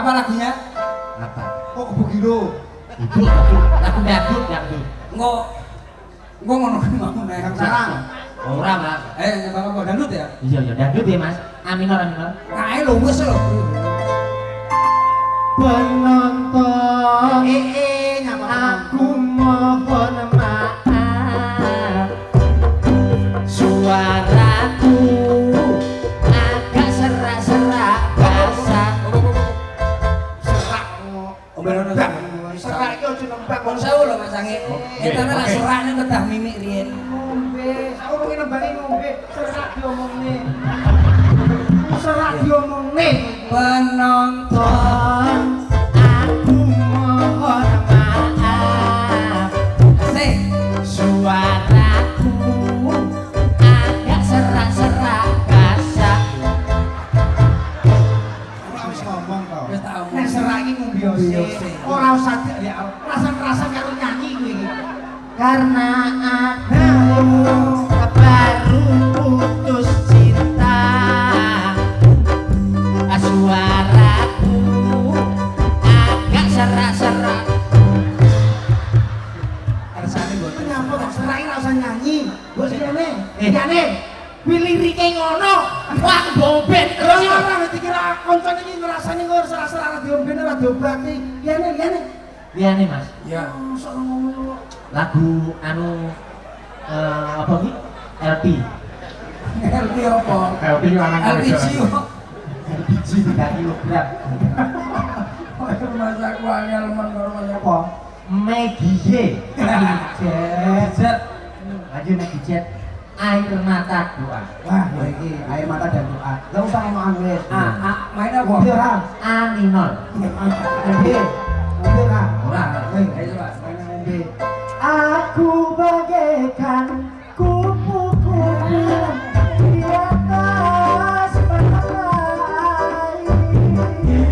Apa lagunya? Apa? Oh kebugiro. Itu lagu dangdut. Engko ngono kuwi mau nek Sarang. Ora, Mas. nyambang apa dangdut ya? Iya, dangdut ya, Mas. Aminor. Kae lho wis lho. Penonton Nyapa. aku mohon maaf suaraku agak serak-serak basah Serak. Ombelono Serak iki ojo nembang. Wong sewu lho Mas Sangi. Etane lah serakne kedah mimik riyen. Ngombe, saurunge nembangi ngombe, serak diomongne. Serak diomongne. Penonton aku mohon maaf asik. suaraku agak serak-serak basah Ora wis ngomong to. Wis tak omong. Nek serak iki ngombe Biose. ora usah ya rasan-rasan karo nyanyi kuwi iki. karena aku baru putus cinta suaraku agak serak-serak Kersane mboten. Kenapa kok serak iki ora usah nyanyi? Mbok sikene. Jane kuwi lirike ngono. wah aku bomben terus Terus ora dikira koncone iki ngrasani kok serak-serak radio ben ora diobati. Liyane. iya nih Mas Ya. Mosok ngono. lagu apa nih LP LP apa? LP lanang LPG kok. LPG 3 kilogram Mas aku angel men karo Mas apa? Maggie Jet lanjut Maggie Jet air mata doa Wah, ya iki air mata dan doa. Lah usah ngono wis. Main apa? Ngombe ora? A minor Ngombe. Ngombe ora? ora Ayo coba. Main ngombe. aku bagaikan kupu-kupu di atas pantai ini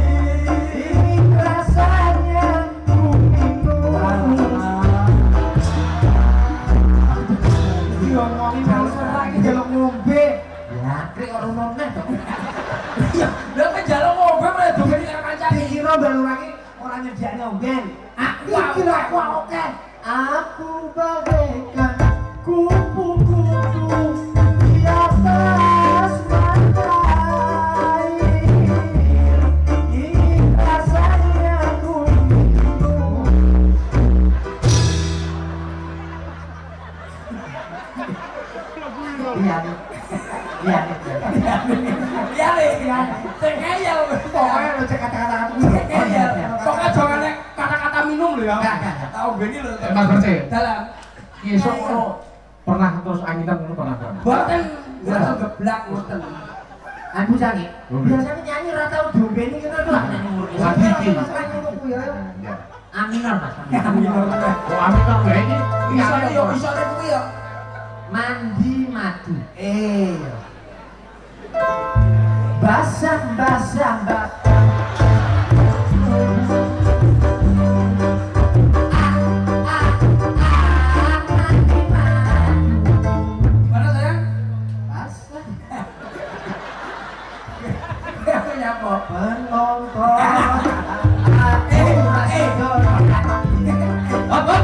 rasanya ku minum Diomongi mau serak iki jaluk ngombe. ya krik kok rumone to Lah kan jaluk ngombe mrene dongeni karo kancane. Dikira baru lagi ora nyediakne omben. Aku Iki lho aku oke. aku bagaikan kupu-kupu di atas pantai ini rasanya ku minum iya nih Iya le. Sing ngeyel. Pokoknya lo cek kata-kata aku. Ngeyel. Pokoknya jangan nek kata-kata minum lho ya. Enggak. Tahu gini lho. Mas Bersih. Dalam. Esok ngono pernah terus angitan ngono pernah. Boten langsung geblak ngoten. aku sangi biasanya nyanyi ora tau diombeni ngono lho Lagi iki. Ya. aminor Mas Oh, Aminor ya ini. Isone yo isone kuwi yo. mandi madu basah